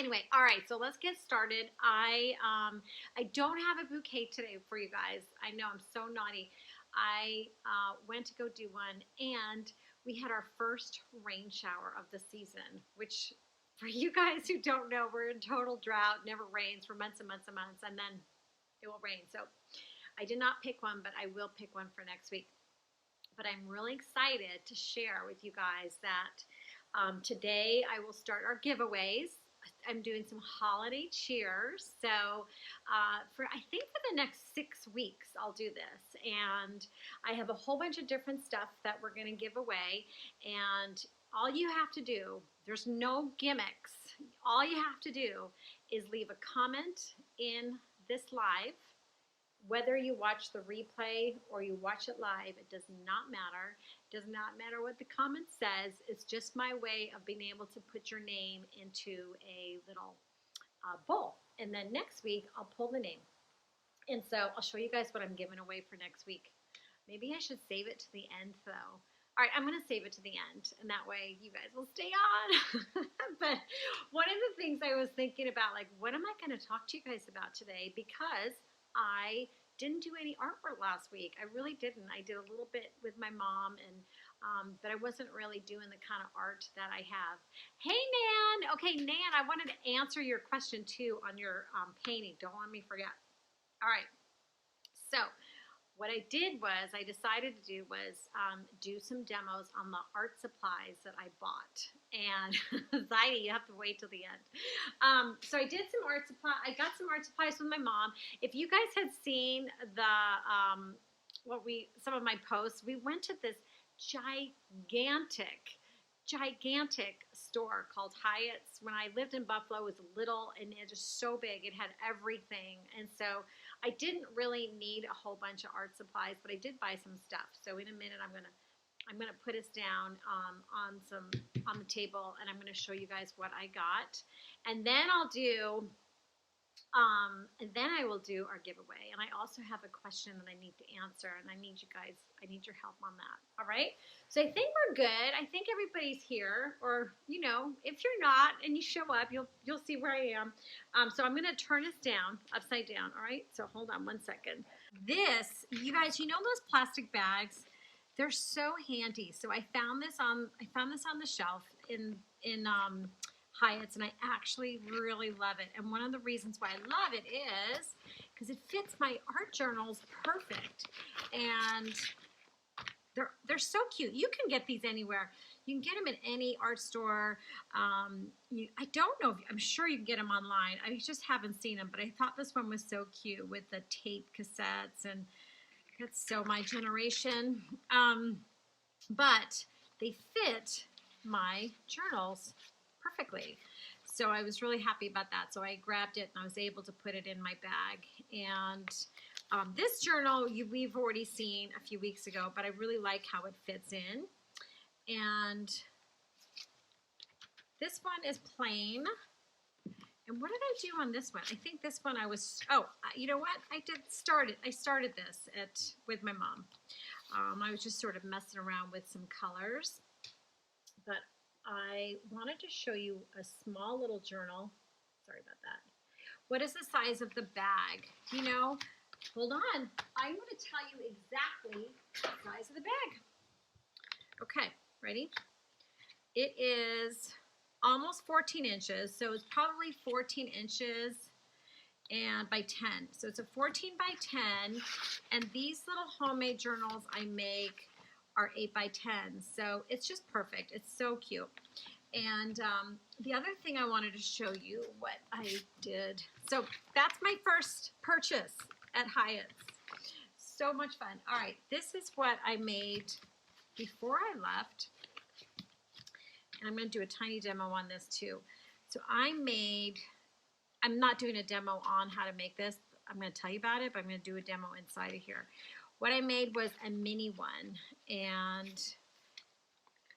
Anyway, all right, so let's get started. I don't have a bouquet today for you guys. I know I'm so naughty. I went to go do one, and we had our first rain shower of the season, which for you guys who don't know, we're in total drought. Never rains for months and months and months, and then it will rain. So I did not pick one, but I will pick one for next week. But I'm really excited to share with you guys that today I will start our giveaways. I'm doing some holiday cheers. So I think for the next 6 weeks, I'll do this. And I have a whole bunch of different stuff that we're going to give away. And all you have to do, there's no gimmicks. All you have to do is leave a comment in this live. Whether you watch the replay or you watch it live, it does not matter. It does not matter what the comment says. It's just my way of being able to put your name into a little bowl. And then next week, I'll pull the name. And so I'll show you guys what I'm giving away for next week. Maybe I should save it to the end, though. All right, I'm going to save it to the end, and that way you guys will stay on. But one of the things I was thinking about, like, what am I going to talk to you guys about today? Because I didn't do any artwork last week. I really didn't. I did a little bit with my mom, and but I wasn't really doing the kind of art that I have. Hey, Nan. Okay, Nan, I wanted to answer your question, too, on your painting. Don't let me forget. All right. So what I did was I decided to do was do some demos on the art supplies that I bought. And Zaidi, you have to wait till the end. So I did some art supply. I got some art supplies with my mom. If you guys had seen the some of my posts, we went to this gigantic store called Hyatt's. When I lived in Buffalo, it was little and it was so big. It had everything. And so I didn't really need a whole bunch of art supplies, but I did buy some stuff. So in a minute, I'm gonna put us down on the table, and I'm gonna show you guys what I got, and then I will do our giveaway. And I also have a question that I need to answer, and I need your help on that. All right. So I think we're good. I think everybody's here, or if you're not and you show up, you'll see where I am. So I'm gonna turn this down upside down. All right. So hold on one second. This, you guys, those plastic bags, they're so handy. So I found this on the shelf in Hyatt's, and I actually really love it. And one of the reasons why I love it is because it fits my art journals perfect, and they're so cute. You can get these anywhere. You can get them in any art store. I don't know. I'm sure you can get them online. I just haven't seen them, but I thought this one was so cute with the tape cassettes, and that's so my generation. But they fit my journals perfectly. So I was really happy about that. So I grabbed it and I was able to put it in my bag. And this journal we've already seen a few weeks ago, but I really like how it fits in. And this one is plain. And what did I do on this one? I think this one you know what? I started this with my mom. I was just sort of messing around with some colors. But I wanted to show you a small little journal. Sorry about that. What is the size of the bag? Hold on. I'm going to tell you exactly the size of the bag. Okay, ready? It is almost 14 inches, so it's probably 14 inches and by 10. So it's a 14 by 10, and these little homemade journals I make are 8 by 10, so it's just perfect. It's so cute. And the other thing I wanted to show you what I did. So that's my first purchase at Hyatt's. So much fun. All right, this is what I made before I left. And I'm going to do a tiny demo on this too. So I'm not doing a demo on how to make this. I'm going to tell you about it, but I'm going to do a demo inside of here. What I made was a mini one, and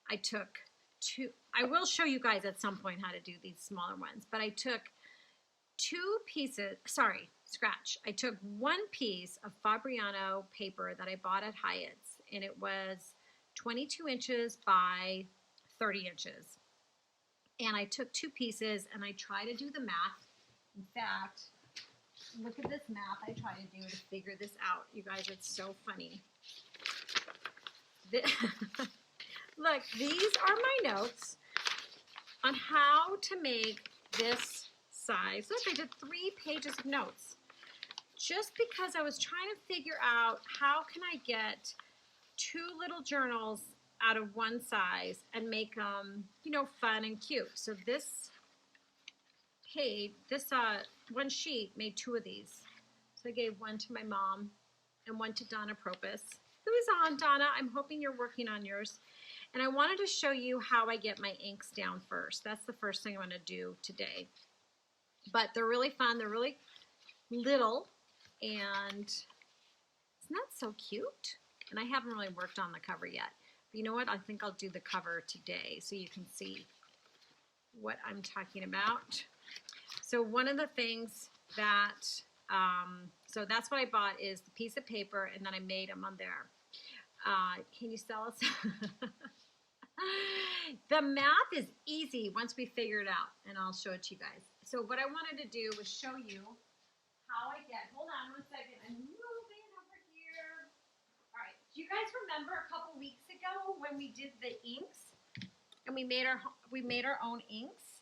I took two. I will show you guys at some point how to do these smaller ones, but I took I took one piece of Fabriano paper that I bought at Hyatt's, and it was 22 inches by 30 inches. And I took 2 pieces and I tried to do the math. In fact, look at this math I try to do to figure this out. You guys, it's so funny. Look, these are my notes on how to make this size. Look, I did 3 pages of notes. Just because I was trying to figure out how can I get 2 little journals out of one size and make them, you know, fun and cute. So this page, this one sheet made 2 of these. So I gave one to my mom and one to Donna Propus. Who's on, Donna? I'm hoping you're working on yours. And I wanted to show you how I get my inks down first. That's the first thing I'm going to do today. But they're really fun. They're really little. And isn't that so cute? And I haven't really worked on the cover yet. But you know what? I think I'll do the cover today so you can see what I'm talking about. So one of the things that, so that's what I bought is the piece of paper, and then I made them on there. Can you sell us? The math is easy once we figure it out, and I'll show it to you guys. So what I wanted to do was show you how I get, hold on one second, I'm moving over here. All right, do you guys remember a couple weeks ago when we did the inks and we made our own inks?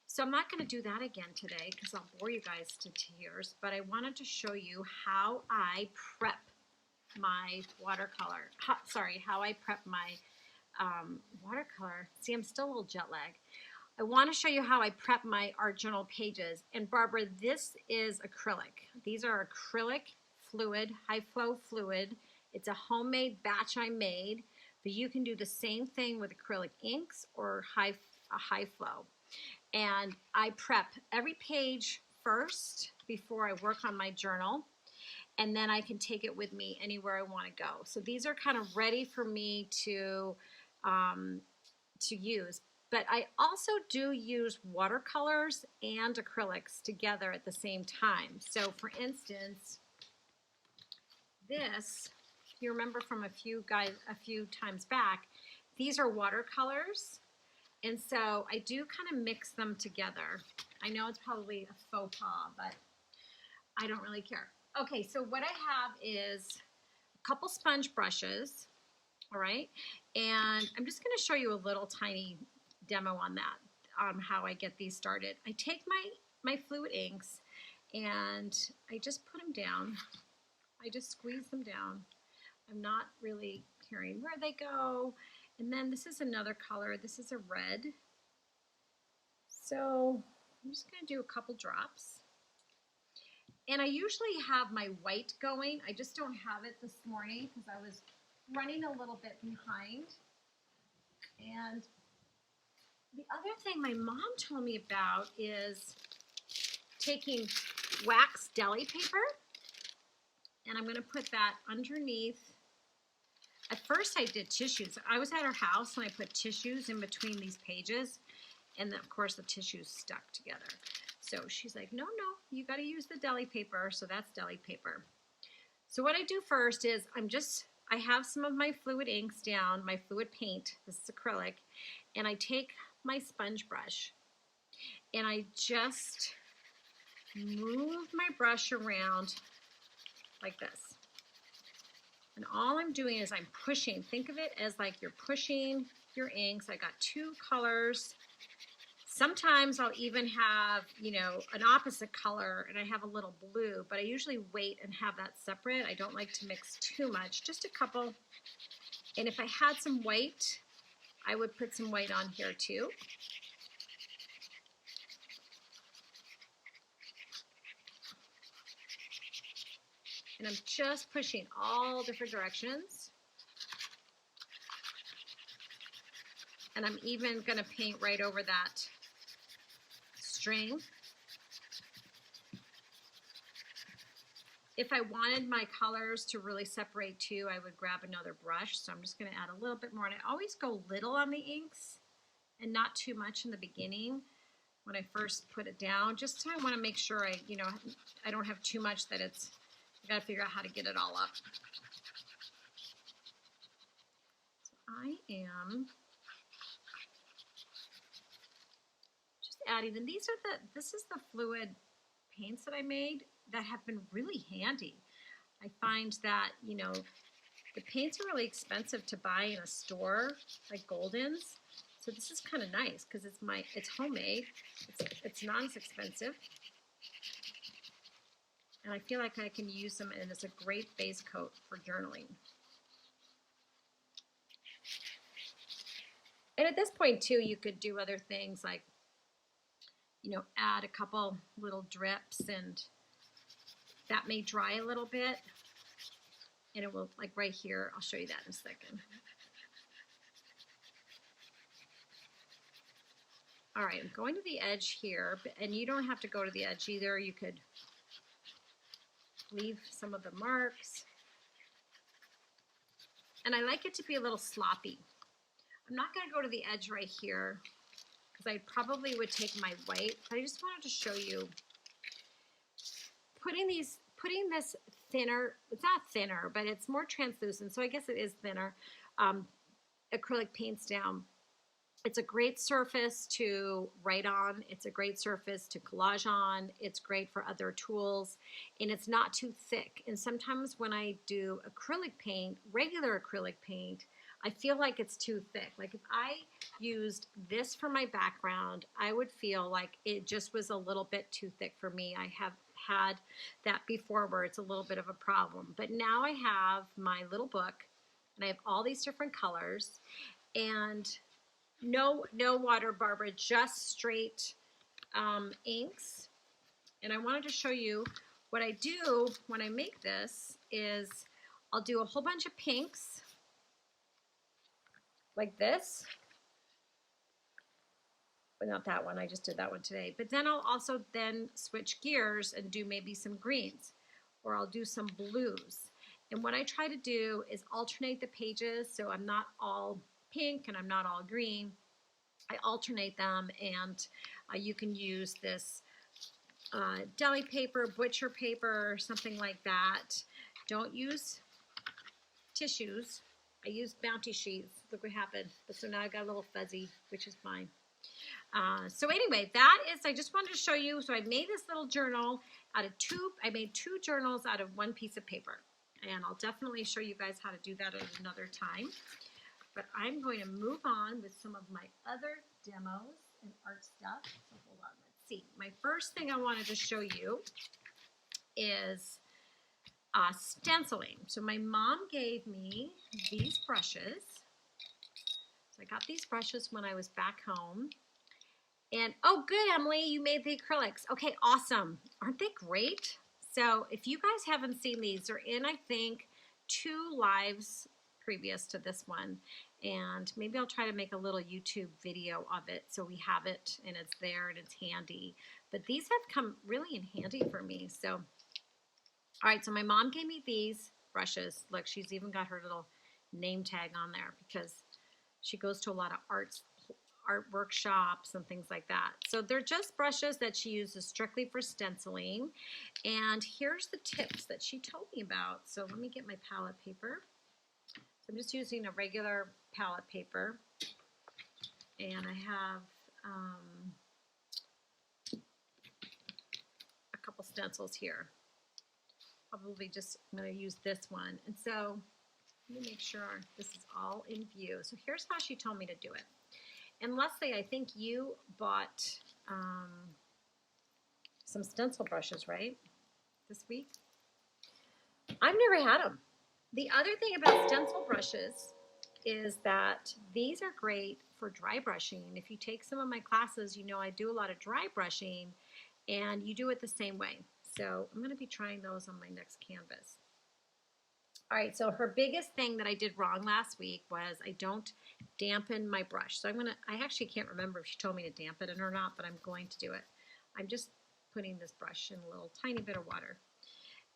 So I'm not going to do that again today because I'll bore you guys to tears, but I wanted to show you how I prep my watercolor. How I prep my watercolor. See, I'm still a little jet lagged. I want to show you how I prep my art journal pages. And Barbara, this is acrylic. These are acrylic fluid, high flow fluid. It's a homemade batch I made, but you can do the same thing with acrylic inks or a high flow. And I prep every page first before I work on my journal, and then I can take it with me anywhere I want to go. So these are kind of ready for me to use. But I also do use watercolors and acrylics together at the same time. So for instance, this, if you remember from a few times back, these are watercolors. And so I do kind of mix them together. I know it's probably a faux pas, but I don't really care. Okay, so what I have is a couple sponge brushes, all right? And I'm just going to show you a little tiny demo on that, how I get these started. I take my fluid inks and I just put them down. I just squeeze them down. I'm not really caring where they go. And then this is another color. This is a red. So I'm just going to do a couple drops. And I usually have my white going. I just don't have it this morning because I was running a little bit behind. And the other thing my mom told me about is taking wax deli paper. And I'm going to put that underneath. At first I did tissues. I was at her house and I put tissues in between these pages, and of course the tissues stuck together. So she's like, no, you got to use the deli paper. So that's deli paper. So what I do first is I have some of my fluid inks down, my fluid paint, this is acrylic, and I take my sponge brush and I just move my brush around like this. And all I'm doing is I'm pushing. Think of it as like you're pushing your inks. I got 2 colors. Sometimes I'll even have, you know, an opposite color and I have a little blue, but I usually wait and have that separate. I don't like to mix too much, just a couple. And if I had some white, I would put some white on here too. And I'm just pushing all different directions. And I'm even going to paint right over that string. If I wanted my colors to really separate too, I would grab another brush. So I'm just going to add a little bit more. And I always go little on the inks and not too much in the beginning when I first put it down. Just so I want to make sure I don't have too much that it's, I got to figure out how to get it all up. So I am adding, and this is the fluid paints that I made that have been really handy. I find that, you know, the paints are really expensive to buy in a store like Golden's. So this is kind of nice because it's homemade. It's not as expensive. And I feel like I can use them, and it's a great base coat for journaling. And at this point too, you could do other things like, you know, add a couple little drips, and that may dry a little bit. And it will, like right here, I'll show you that in a second. All right, I'm going to the edge here, and you don't have to go to the edge either. You could leave some of the marks. And I like it to be a little sloppy. I'm not going to go to the edge right here because I probably would take my white, but I just wanted to show you putting this thinner, it's not thinner, but it's more translucent, so I guess it is thinner, acrylic paints down. It's a great surface to write on. It's a great surface to collage on. It's great for other tools, and it's not too thick. And sometimes when I do acrylic paint, regular acrylic paint, I feel like it's too thick. Like if I used this for my background, I would feel like it just was a little bit too thick for me. I have had that before where it's a little bit of a problem. But now I have my little book, and I have all these different colors, and no water, Barbara, just straight inks. And I wanted to show you what I do when I make this is I'll do a whole bunch of pinks like this. But not that one, I just did that one today. But then I'll also then switch gears and do maybe some greens, or I'll do some blues. And what I try to do is alternate the pages so I'm not all pink and I'm not all green. I alternate them, and you can use this Deli paper, butcher paper, something like that. Don't use tissues. I used Bounty sheets. Look what happened. But so now I got a little fuzzy, which is fine. So anyway, that is, I just wanted to show you. So I made this little journal out of I made 2 journals out of 1 piece of paper. And I'll definitely show you guys how to do that at another time. But I'm going to move on with some of my other demos and art stuff. So hold on, let's see. My first thing I wanted to show you is stenciling. So my mom gave me these brushes. So I got these brushes when I was back home. And oh, good, Emily, you made the acrylics. Okay, awesome. Aren't they great? So if you guys haven't seen these, they're in, I think, 2 lives previous to this one. And maybe I'll try to make a little YouTube video of it so we have it and it's there and it's handy. But these have come really in handy for me. So, all right, so my mom gave me these brushes. Look, she's even got her little name tag on there because she goes to a lot of art workshops and things like that. So they're just brushes that she uses strictly for stenciling. And here's the tips that she told me about. So let me get my palette paper. So I'm just using a regular palette paper. And I have a couple stencils here. Probably just, I'm going to use this one. And so let me make sure this is all in view. So here's how she told me to do it. And Leslie, I think you bought some stencil brushes, right, this week? I've never had them. The other thing about stencil brushes is that these are great for dry brushing. If you take some of my classes, you know I do a lot of dry brushing, and you do it the same way. So I'm going to be trying those on my next canvas. All right, so her biggest thing that I did wrong last week was I don't dampen my brush. So I actually can't remember if she told me to dampen it or not, but I'm going to do it. I'm just putting this brush in a little tiny bit of water.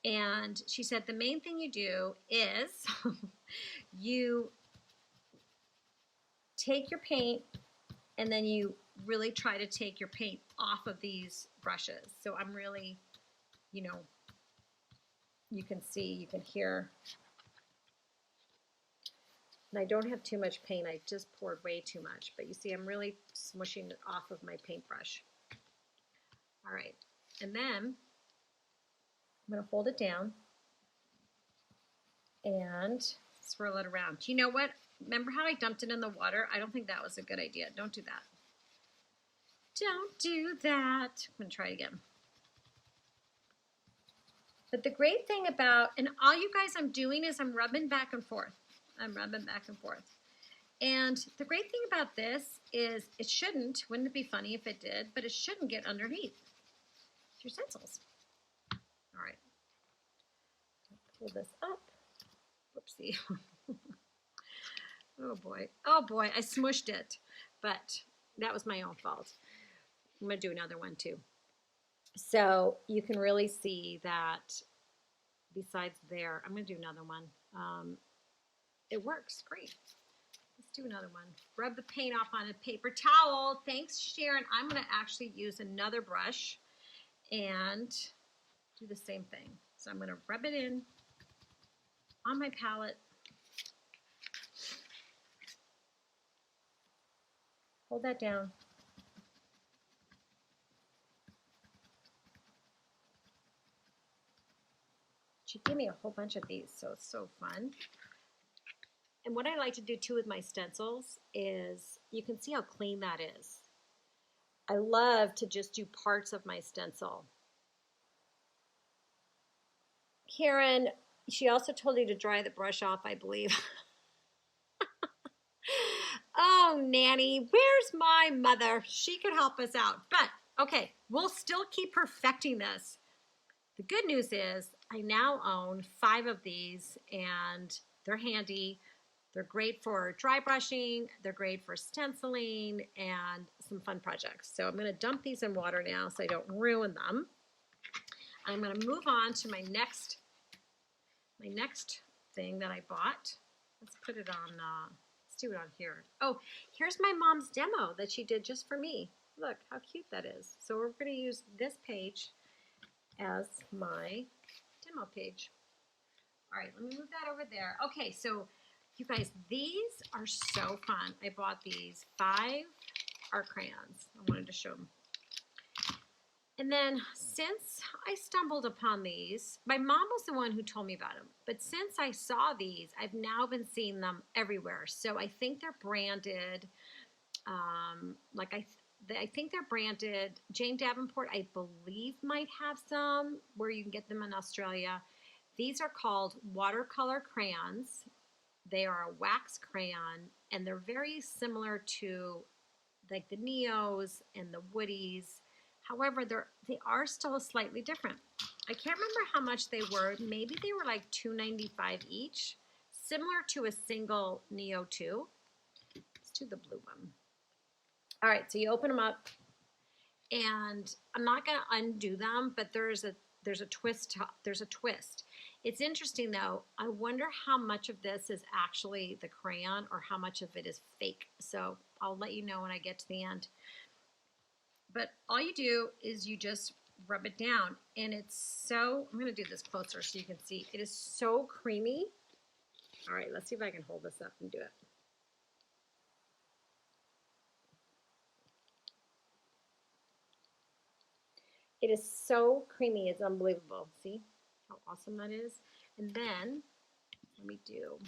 And she said the main thing you do is you take your paint and then you really try to take your paint off of these brushes. So I'm really, you know, you can see, you can hear. And I don't have too much paint. I just poured way too much. But you see, I'm really smushing it off of my paintbrush. All right, and then I'm going to fold it down and swirl it around. Do you know what? Remember how I dumped it in the water? I don't think that was a good idea. Don't do that. Don't do that. I'm going to try it again. But the great thing about, and all you guys I'm doing is I'm rubbing back and forth. I'm rubbing back and forth. And the great thing about this is it shouldn't, wouldn't it be funny if it did, but it shouldn't get underneath your stencils. All right. Pull this up. Whoopsie. Oh boy. Oh boy, I smushed it. But that was my own fault. I'm going to do another one too. So you can really see that besides there, I'm going to do another one. It works great. Let's do another one. Rub the paint off on a paper towel. Thanks, Sharon. I'm going to actually use another brush and do the same thing. So I'm going to rub it in on my palette. Hold that down. She gave me a whole bunch of these, so it's so fun. And what I like to do too with my stencils is, you can see how clean that is. I love to just do parts of my stencil. Karen, she also told you to dry the brush off, I believe. Oh, Nanny, where's my mother? She could help us out. But, okay, we'll still keep perfecting this. The good news is I now own 5 of these, and they're handy. They're great for dry brushing. They're great for stenciling and some fun projects. So I'm going to dump these in water now so I don't ruin them. I'm going to move on to my next thing that I bought. Let's put it on, let's do it on here. Oh, here's my mom's demo that she did just for me. Look how cute that is. So we're going to use this page as my demo page. All right, let me move that over there. Okay, so you guys, these are so fun. I bought these 5 art crayons. I wanted to show them. And then since I stumbled upon these, my mom was the one who told me about them. But since I saw these, I've now been seeing them everywhere. So I think they're branded, I think they're branded. Jane Davenport, I believe, might have some where you can get them in Australia. These are called Watercolor crayons. They are a wax crayon, and they're very similar to like the Neos and the Woodies. However, they are still slightly different. I can't remember how much they were. Maybe they were like $2.95 each, similar to a single Neo 2. Let's do the blue one. All right, so you open them up, and I'm not going to undo them, but there's a twist. There's a twist. It's interesting though. I wonder how much of this is actually the crayon or how much of it is fake. So I'll let you know when I get to the end. But all you do is you just rub it down, and it's so, I'm going to do this closer so you can see. It is so creamy. All right, let's see if I can hold this up and do it. It is so creamy, it's unbelievable. See how awesome that is? And then, let me do,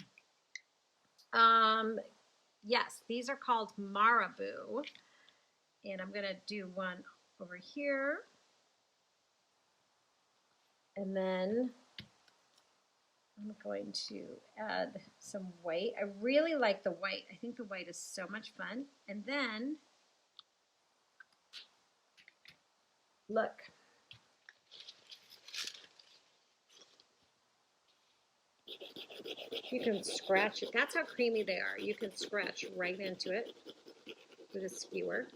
yes, these are called Marabu. And I'm going to do one over here. And then I'm going to add some white. I really like the white. I think the white is so much fun. And then, look. You can scratch it. That's how creamy they are. You can scratch right into it with a skewer.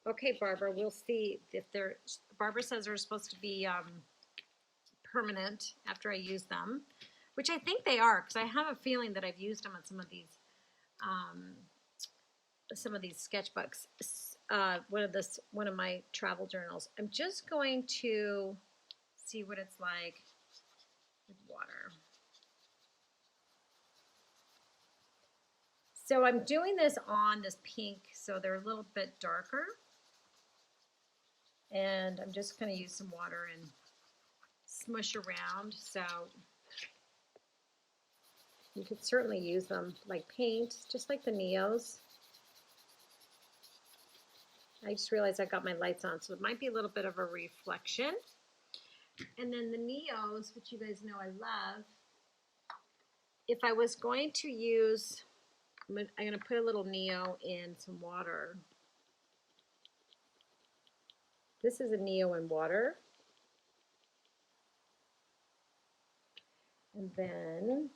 Okay, Barbara, we'll see if they're, Barbara says they're supposed to be permanent after I use them, which I think they are, because I have a feeling that I've used them on some of these sketchbooks. One of my travel journals. I'm just going to see what it's like with water. So I'm doing this on this pink, so they're a little bit darker. And I'm just going to use some water and smush around. So you could certainly use them like paint, just like the Neos. I just realized I got my lights on, so it might be a little bit of a reflection. And then the Neos, which you guys know I love, if I was going to use, I'm going to put a little Neo in some water. This is a Neo in water. And then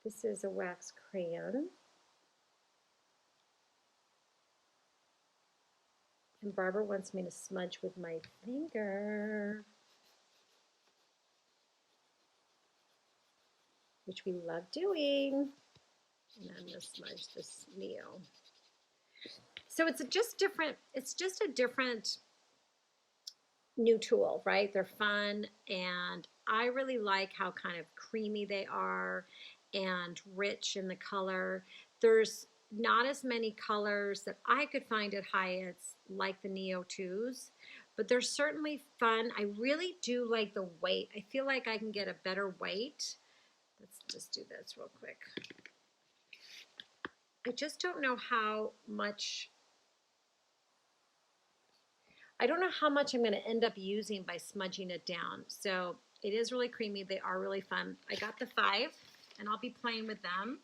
this is a wax crayon. And Barbara wants me to smudge with my finger, which we love doing. And I'm going to smudge this Neo. So it's just a different new tool, right? They're fun, and I really like how kind of creamy they are and rich in the color. There's not as many colors that I could find at Hyatt's like the Neo 2s, but they're certainly fun. I really do like the weight. I feel like I can get a better weight. Let's just do this real quick. I just don't know how much, I don't know how much I'm going to end up using by smudging it down. So it is really creamy. They are really fun. I got the 5, and I'll be playing with them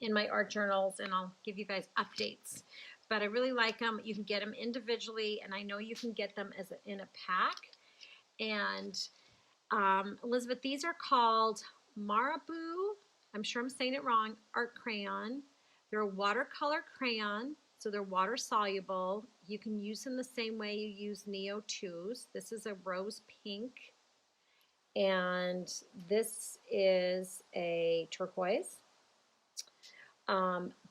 in my art journals, and I'll give you guys updates. But I really like them. You can get them individually, and I know you can get them in a pack. And Elizabeth, these are called Marabu, I'm sure I'm saying it wrong, Art Crayon. They're a watercolor crayon, so they're water soluble. You can use them the same way you use Neo 2s. This is a rose pink, and this is a turquoise.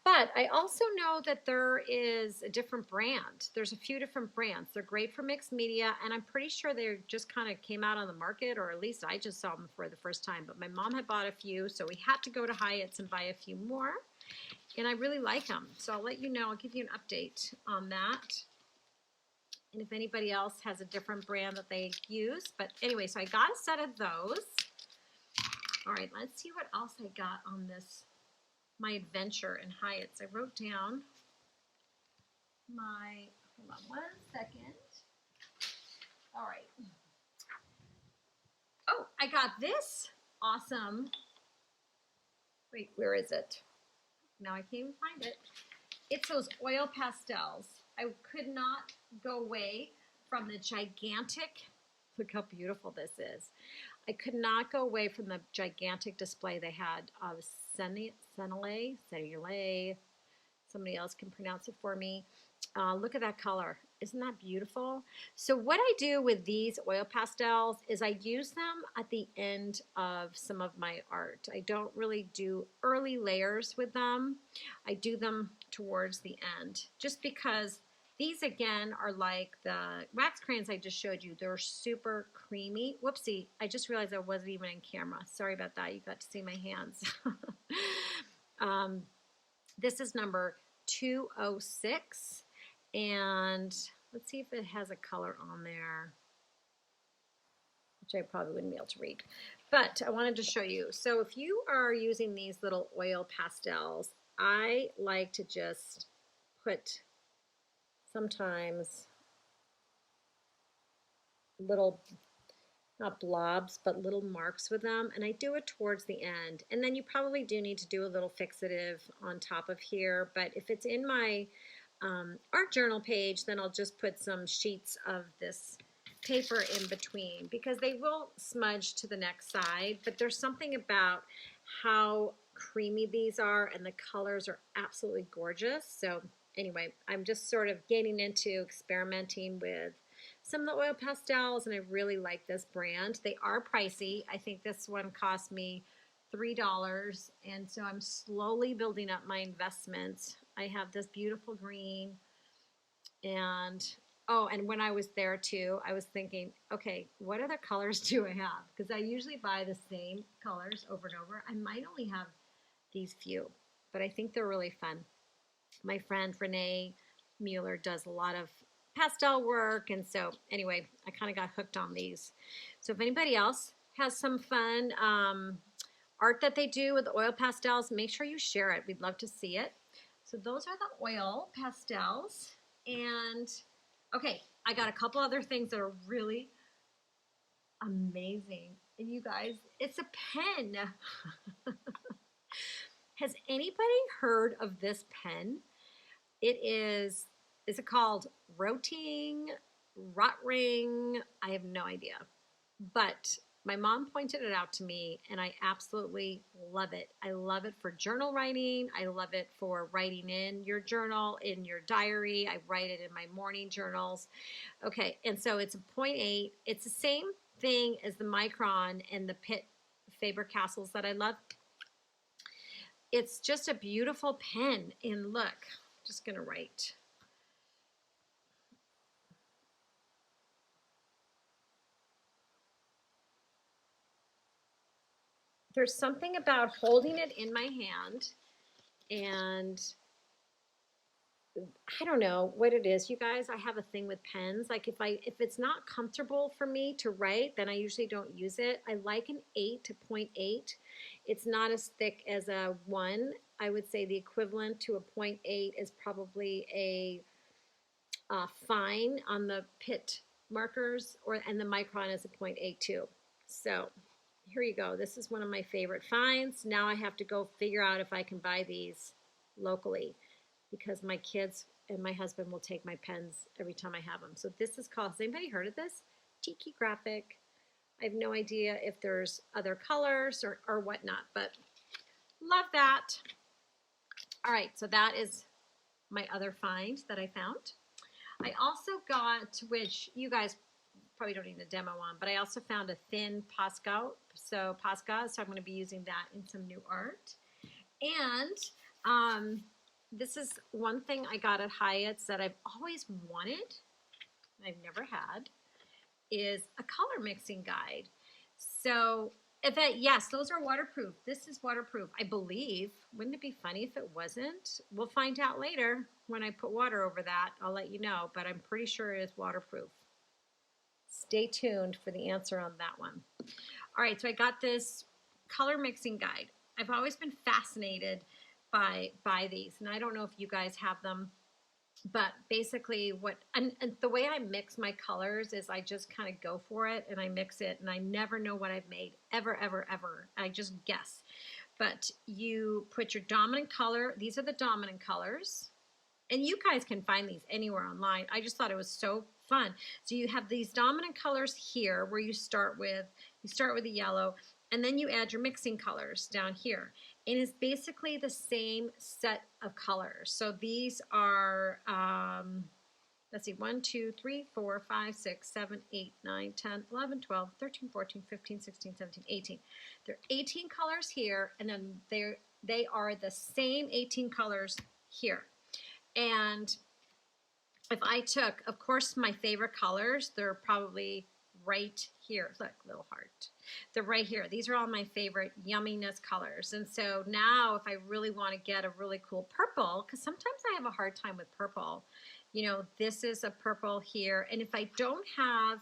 But I also know that there is a different brand. There's a few different brands. They're great for mixed media, and I'm pretty sure they just kind of came out on the market, or at least I just saw them for the first time. But my mom had bought a few, so we had to go to Hyatt's and buy a few more. And I really like them. So I'll let you know. I'll give you an update on that. And if anybody else has a different brand that they use. But anyway, so I got a set of those. All right, let's see what else I got on this, my adventure in Hyatt's. I wrote down my, hold on one second. All right. Oh, I got this awesome. Wait, where is it? Now I can't even find it. It's those oil pastels. I could not go away from the gigantic, look how beautiful this is. I could not go away from the gigantic display they had of Senile, somebody else can pronounce it for me. Look at that color. Isn't that beautiful? So what I do with these oil pastels is I use them at the end of some of my art. I don't really do early layers with them. I do them towards the end, just because these, again, are like the wax crayons I just showed you. They're super creamy. Whoopsie, I just realized I wasn't even in camera. Sorry about that. You got to see my hands. This is number 206. And let's see if it has a color on there, which I probably wouldn't be able to read. But I wanted to show you. So if you are using these little oil pastels, I like to just put sometimes little, not blobs, but little marks with them. And I do it towards the end. And then you probably do need to do a little fixative on top of here. But if it's in my art journal page, then I'll just put some sheets of this paper in between, because they will smudge to the next side, but there's something about how creamy these are, and the colors are absolutely gorgeous. So anyway, I'm just sort of getting into experimenting with some of the oil pastels, and I really like this brand. They are pricey. I think this one cost me $3, and so I'm slowly building up my investments. I have this beautiful green, and Oh, and when I was there too, I was thinking, okay, what other colors do I have? Because I usually buy the same colors over and over. I might only have these few, but I think they're really fun. My friend Renee Mueller does a lot of pastel work, and so anyway, I kind of got hooked on these. So if anybody else has some fun art that they do with oil pastels, make sure you share it. We'd love to see it. So those are the oil pastels. And okay, I got a couple other things that are really amazing. And you guys, it's a pen. Has anybody heard of this pen? Is it called Rotring? I have no idea. But my mom pointed it out to me, and I absolutely love it. I love it for journal writing. I love it for writing in your journal, in your diary. I write it in my morning journals. Okay, and so it's a 0.8. It's the same thing as the Micron and the Pitt Faber-Castles that I love. It's just a beautiful pen. And look, I'm just going to write. There's something about holding it in my hand, and I don't know what it is, you guys. I have a thing with pens. Like if it's not comfortable for me to write, then I usually don't use it. I like an 8 to 0.8. It's not as thick as a 1. I would say the equivalent to a 0.8 is probably a fine on the Pitt markers, and the Micron is a 0.8 too. So here you go. This is one of my favorite finds. Now I have to go figure out if I can buy these locally, because my kids and my husband will take my pens every time I have them. So this is called, has anybody heard of this? Tiki Graphic. I have no idea if there's other colors or whatnot, but love that. All right, so that is my other find that I found. I also got, which you guys probably don't need a demo on, but I also found a thin Posca. So I'm going to be using that in some new art. And this is one thing I got at Hyatt's that I've always wanted, I've never had, is a color mixing guide. So yes, those are waterproof. This is waterproof, I believe. Wouldn't it be funny if it wasn't? We'll find out later when I put water over that. I'll let you know, but I'm pretty sure it is waterproof. Stay tuned for the answer on that one. All right, so I got this color mixing guide. I've always been fascinated by these, and I don't know if you guys have them, but basically and the way I mix my colors is I just kind of go for it and I mix it, and I never know what I've made, ever. I just guess. But you put your dominant color, these are the dominant colors, and you guys can find these anywhere online. I just thought it was so fun. So you have these dominant colors here where you start with the yellow, and then you add your mixing colors down here. And it's basically the same set of colors. So these are, let's see, 1, 2, 3, 4, 5, 6, 7, 8, 9, 10, 11, 12, 13, 14, 15, 16, 17, 18. There are 18 colors here, and then they are the same 18 colors here. And if I took, of course, my favorite colors, they're probably right here. Look, little heart. They're right here. These are all my favorite yumminess colors. And so now if I really want to get a really cool purple, because sometimes I have a hard time with purple, you know, this is a purple here. And if I don't have,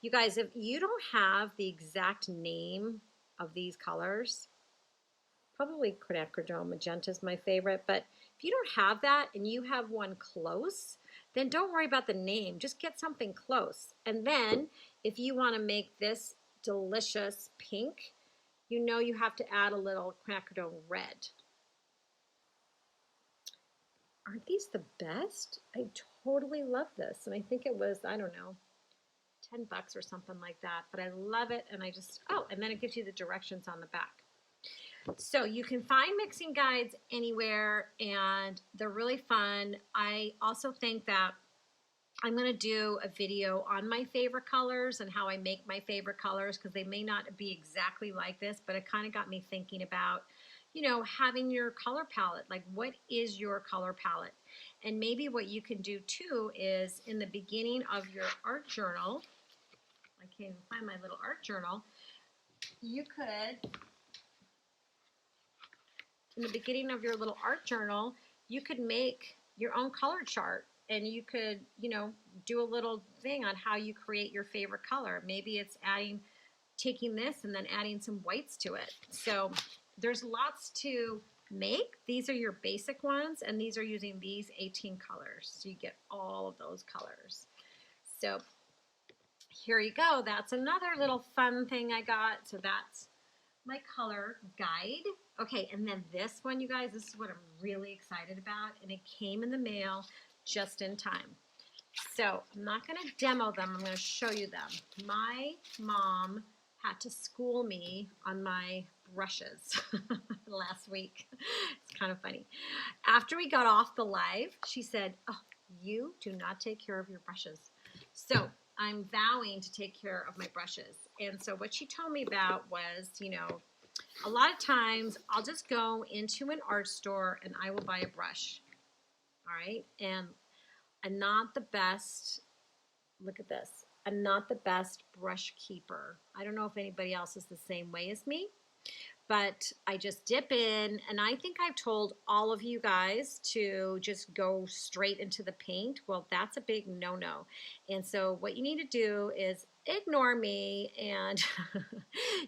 you guys, if you don't have the exact name of these colors, probably quinacridone magenta is my favorite, but if you don't have that and you have one close, then don't worry about the name. Just get something close. And then if you want to make this delicious pink, you know you have to add a little quinacridone red. Aren't these the best? I totally love this. And I think it was, I don't know, $10 or something like that. But I love it. And I just, oh, and then it gives you the directions on the back. So you can find mixing guides anywhere, and they're really fun. I also think that I'm going to do a video on my favorite colors and how I make my favorite colors, because they may not be exactly like this, but it kind of got me thinking about, you know, having your color palette. Like, what is your color palette? And maybe what you can do too is in the beginning of your art journal, I can't even find my little art journal, you could, in the beginning of your little art journal, you could make your own color chart, and you could, you know, do a little thing on how you create your favorite color. Maybe it's taking this and then adding some whites to it. So there's lots to make. These are your basic ones, and these are using these 18 colors. So you get all of those colors. So here you go. That's another little fun thing I got. So that's my color guide. Okay, and then this one, you guys, this is what I'm really excited about, and it came in the mail just in time. So I'm not going to demo them. I'm going to show you them. My mom had to school me on my brushes last week. It's kind of funny. After we got off the live, she said, "Oh, you do not take care of your brushes." So I'm vowing to take care of my brushes. And so what she told me about was, you know, a lot of times I'll just go into an art store and I will buy a brush. All right. And I'm not the best, look at this, I'm not the best brush keeper. I don't know if anybody else is the same way as me, but I just dip in, and I think I've told all of you guys to just go straight into the paint. Well, that's a big no-no. And so what you need to do is ignore me, and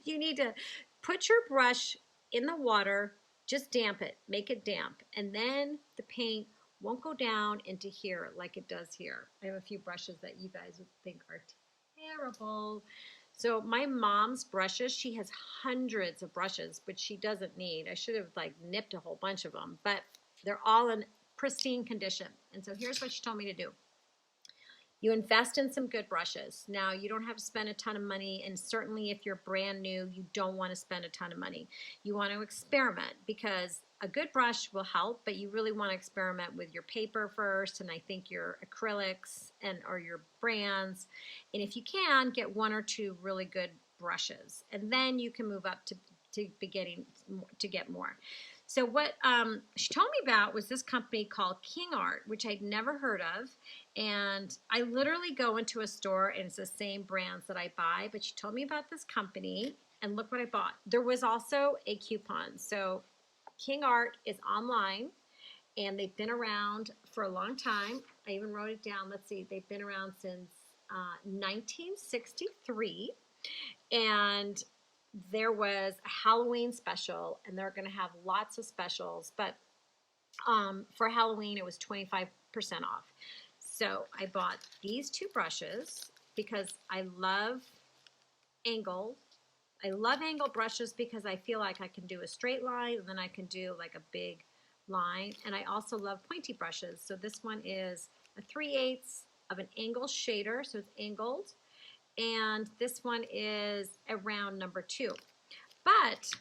you need to put your brush in the water, just damp it, make it damp, and then the paint won't go down into here like it does here. I have a few brushes that you guys would think are terrible. So my mom's brushes, she has hundreds of brushes, but she doesn't need. I should have like nipped a whole bunch of them, but they're all in pristine condition. And so here's what she told me to do. You invest in some good brushes. Now, you don't have to spend a ton of money, and certainly if you're brand new, you don't want to spend a ton of money. You want to experiment, because a good brush will help, but you really want to experiment with your paper first, and I think your acrylics or your brands. And if you can, get one or two really good brushes, and then you can move up to beginning to get more. So what she told me about was this company called King Art, which I'd never heard of. And I literally go into a store and it's the same brands that I buy. But she told me about this company, and look what I bought. There was also a coupon. So King Art is online, and they've been around for a long time. I even wrote it down. Let's see. They've been around since 1963. And there was a Halloween special, and they're going to have lots of specials, but for Halloween it was 25% off. So I bought these two brushes because I love angle. I love angle brushes because I feel like I can do a straight line, and then I can do like a big line, and I also love pointy brushes. So this one is a 3/8 of an angle shader, so it's angled. And this one is a round number 2. But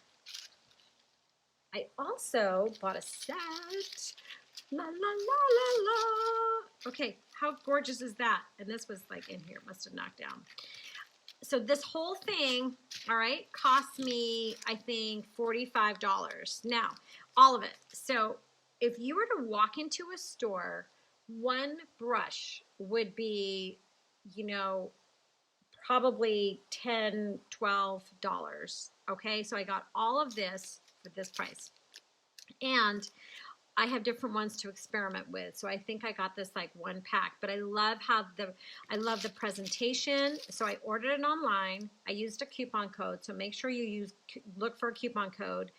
I also bought a set. La la la la la. Okay, how gorgeous is that? And this was like in here, must have knocked down. So this whole thing, all right, cost me, I think, $45. Now, all of it. So if you were to walk into a store, one brush would be, you know, probably $10, $12. Okay, so I got all of this for this price. And I have different ones to experiment with. So I think I got this like one pack, but I love the presentation. So I ordered it online. I used a coupon code. So make sure you look for a coupon code.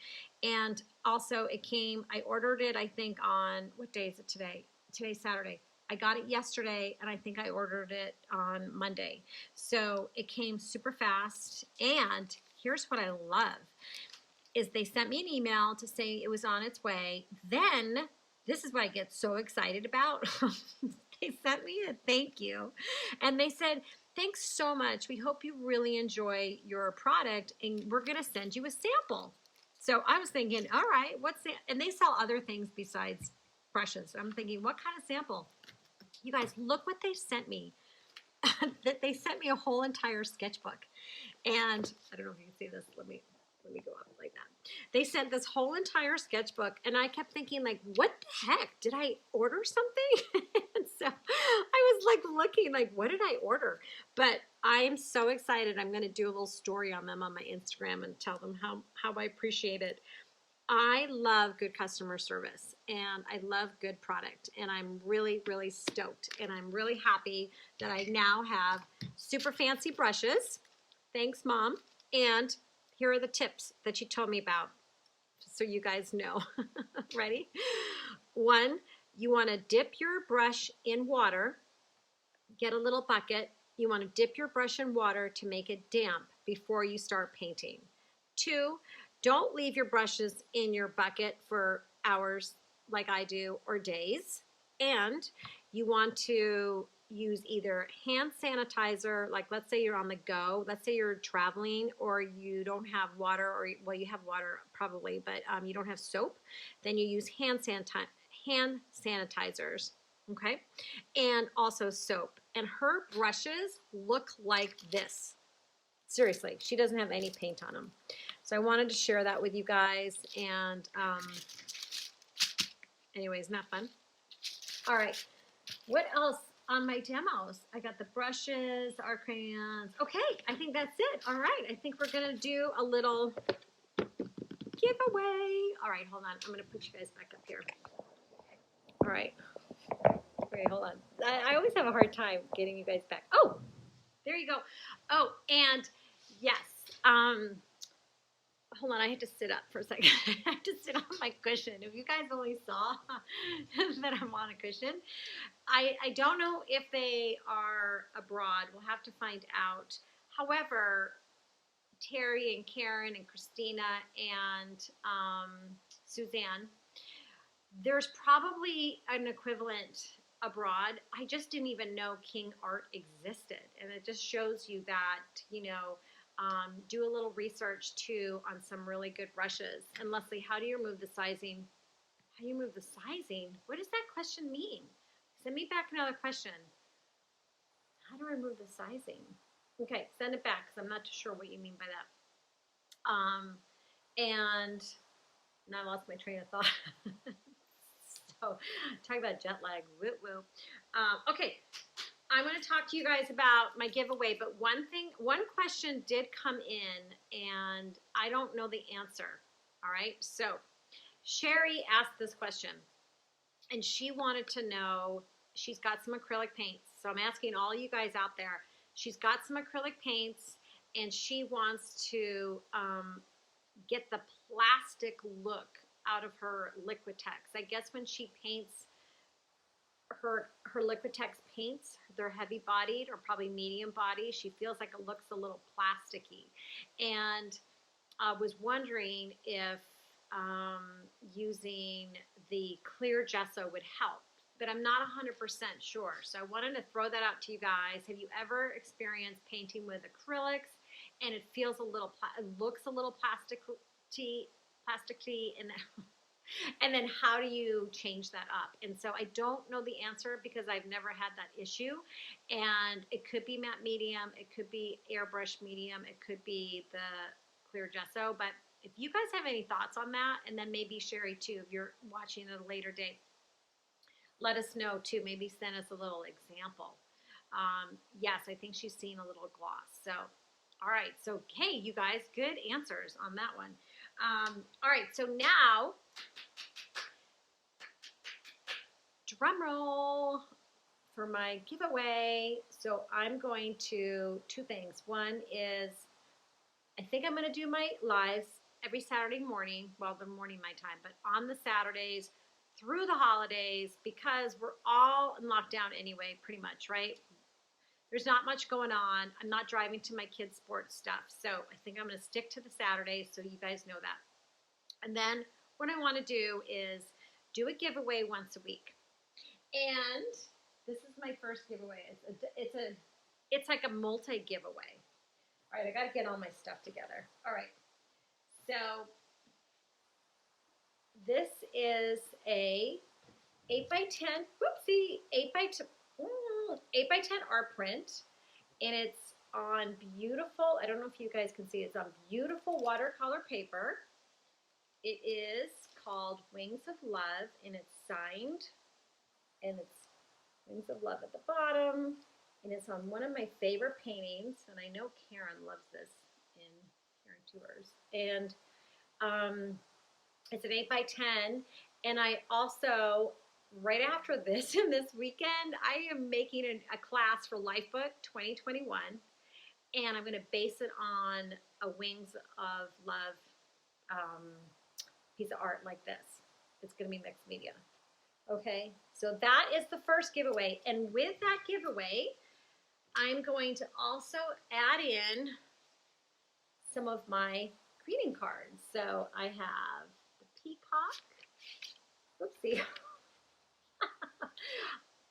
And also it came, I ordered it, I think on, what day is it today? Today's Saturday. I got it yesterday, and I think I ordered it on Monday. So it came super fast. And here's what I love, is they sent me an email to say it was on its way. Then, this is what I get so excited about. They sent me a thank you. And they said, "Thanks so much. We hope you really enjoy your product, and we're going to send you a sample." So I was thinking, all right, what's that? And they sell other things besides brushes. So I'm thinking, what kind of sample? You guys, look what they sent me. They sent me a whole entire sketchbook. And I don't know if you can see this. Let me Let me go up like that. They sent this whole entire sketchbook, and I kept thinking, like, what the heck? Did I order something? And so I was like looking, like, what did I order? But I am so excited. I'm going to do a little story on them on my Instagram and tell them how I appreciate it. I love good customer service, and I love good product, and I'm really, really stoked, and I'm really happy that I now have super fancy brushes. Thanks, Mom. And here are the tips that she told me about, so you guys know. Ready? 1, you want to dip your brush in water. Get a little bucket. You want to dip your brush in water to make it damp before you start painting. 2, don't leave your brushes in your bucket for hours like I do, or days. And you want to use either hand sanitizer, like let's say you're on the go, let's say you're traveling, or you don't have water, or well, you have water probably, but you don't have soap, then you use hand sanitizers, okay? And also soap. And her brushes look like this. Seriously, she doesn't have any paint on them. So I wanted to share that with you guys. And anyways, not fun. All right, what else on my demos? I got the brushes, the art crayons. Okay, I think that's it. All right, I think we're gonna do a little giveaway. All right, hold on. I'm gonna put you guys back up here. All right. Wait, hold on. I always have a hard time getting you guys back. Oh, there you go. Oh, and yes, hold on, I had to sit up for a second. I have to sit on my cushion. If you guys only saw that I'm on a cushion. I don't know if they are abroad. We'll have to find out. However, Terry and Karen and Christina and Suzanne, there's probably an equivalent abroad. I just didn't even know King Art existed. And it just shows you that, you know, do a little research too on some really good brushes. And Leslie, how do you remove the sizing? How do you remove the sizing? What does that question mean? Send me back another question. How do I remove the sizing? Okay, send it back because I'm not too sure what you mean by that. And now I lost my train of thought. So talk about jet lag. Woo woo. Okay. I'm going to talk to you guys about my giveaway, but one question did come in, and I don't know the answer. All right, so Sherry asked this question, and she wanted to know, she's got some acrylic paints, so I'm asking all you guys out there, she's got some acrylic paints, and she wants to get the plastic look out of her Liquitex. I guess when she paints her Liquitex paints, they're heavy bodied or probably medium body. She feels like it looks a little plasticky, and I was wondering if using the clear gesso would help, but I'm not 100% sure. So I wanted to throw that out to you guys. Have you ever experienced painting with acrylics and it feels a little, it looks a little plasticky, and then how do you change that up? And so I don't know the answer because I've never had that issue. And it could be matte medium, it could be airbrush medium, it could be the clear gesso. But if you guys have any thoughts on that, and then maybe Sherry too, if you're watching at a later date, let us know too. Maybe send us a little example. Yes, I think she's seen a little gloss. So, all right. So, hey, you guys, good answers on that one. All right, so now, drum roll for my giveaway. So I'm going to, 2 things. One is, I think I'm going to do my lives every Saturday morning, well, the morning my time, but on the Saturdays through the holidays, because we're all in lockdown anyway, pretty much, right? There's not much going on. I'm not driving to my kids' sports stuff. So I think I'm going to stick to the Saturdays so you guys know that. And then what I want to do is do a giveaway once a week. And this is my first giveaway. It's like a multi-giveaway. All right, I got to get all my stuff together. All right. So this is a 8x10, whoopsie, 8x10 art print, and it's on beautiful, I don't know if you guys can see, it's on beautiful watercolor paper. It is called Wings of Love, and it's signed, and it's Wings of Love at the bottom, and it's on one of my favorite paintings, and I know Karen loves this in Karen Tours. And it's an 8x10, and I also, right after this and this weekend, I am making a class for Lifebook 2021, and I'm going to base it on a Wings of Love piece of art like this. It's going to be mixed media. Okay, so that is the first giveaway, and with that giveaway, I'm going to also add in some of my greeting cards. So I have the peacock. Oopsie.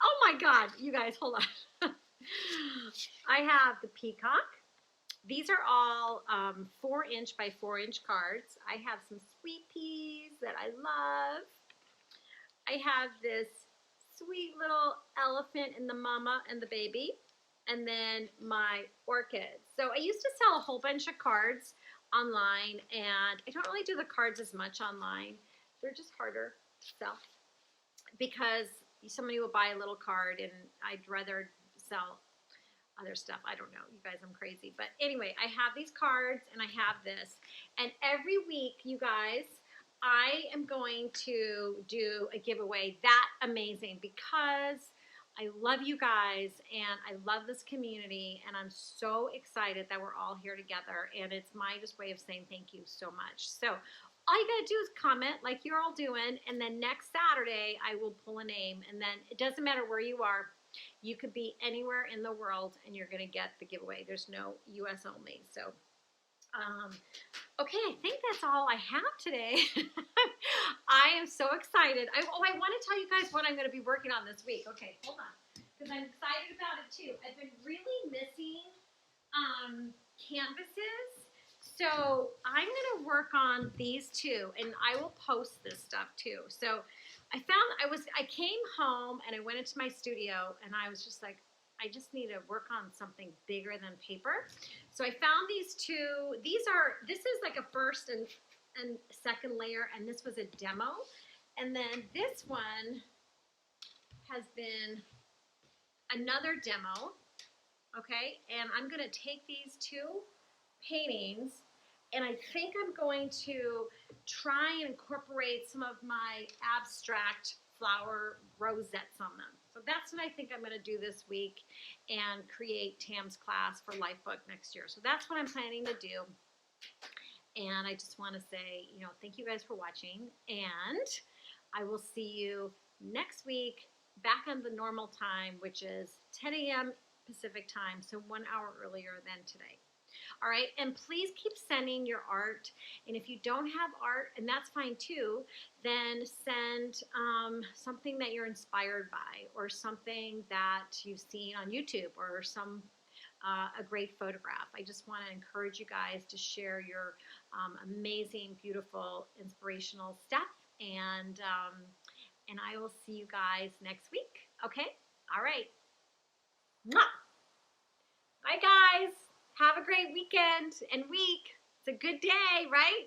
Oh my God, you guys, hold on. I have the peacock. These are all 4-inch by 4-inch cards. I have some sweet peas that I love. I have this sweet little elephant and the mama and the baby. And then my orchids. So I used to sell a whole bunch of cards online, and I don't really do the cards as much online. They're just harder to sell because somebody will buy a little card, and I'd rather sell other stuff. I don't know, you guys, I'm crazy. But anyway, I have these cards, and I have this. And every week, you guys, I am going to do a giveaway that amazing because I love you guys, and I love this community, and I'm so excited that we're all here together, and it's my just way of saying thank you so much. So all you gotta do is comment like you're all doing, and then next Saturday I will pull a name, and then it doesn't matter where you are. You could be anywhere in the world, and you're gonna get the giveaway. There's no US only. So okay, I think that's all I have today. I am so excited. I want to tell you guys what I'm going to be working on this week. Okay, hold on, because I'm excited about it too. I've been really missing canvases, so I'm going to work on these two, and I will post this stuff too. So I came home and I went into my studio, and I was just like, I just need to work on something bigger than paper. So I found these two. This is like a first and second layer, and this was a demo. And then this one has been another demo, okay? And I'm gonna take these two paintings, and I think I'm going to try and incorporate some of my abstract flower rosettes on them. So that's what I think I'm going to do this week, and create Tam's class for Lifebook next year. So that's what I'm planning to do. And I just want to say, thank you guys for watching, and I will see you next week back on the normal time, which is 10 a.m. Pacific time, so 1 hour earlier than today. All right, and please keep sending your art, and if you don't have art, and that's fine too, then send something that you're inspired by, or something that you've seen on YouTube, or a great photograph. I just want to encourage you guys to share your amazing, beautiful, inspirational stuff, and I will see you guys next week, okay? All right. Mwah! Bye, guys. Have a great weekend and week. It's a good day, right?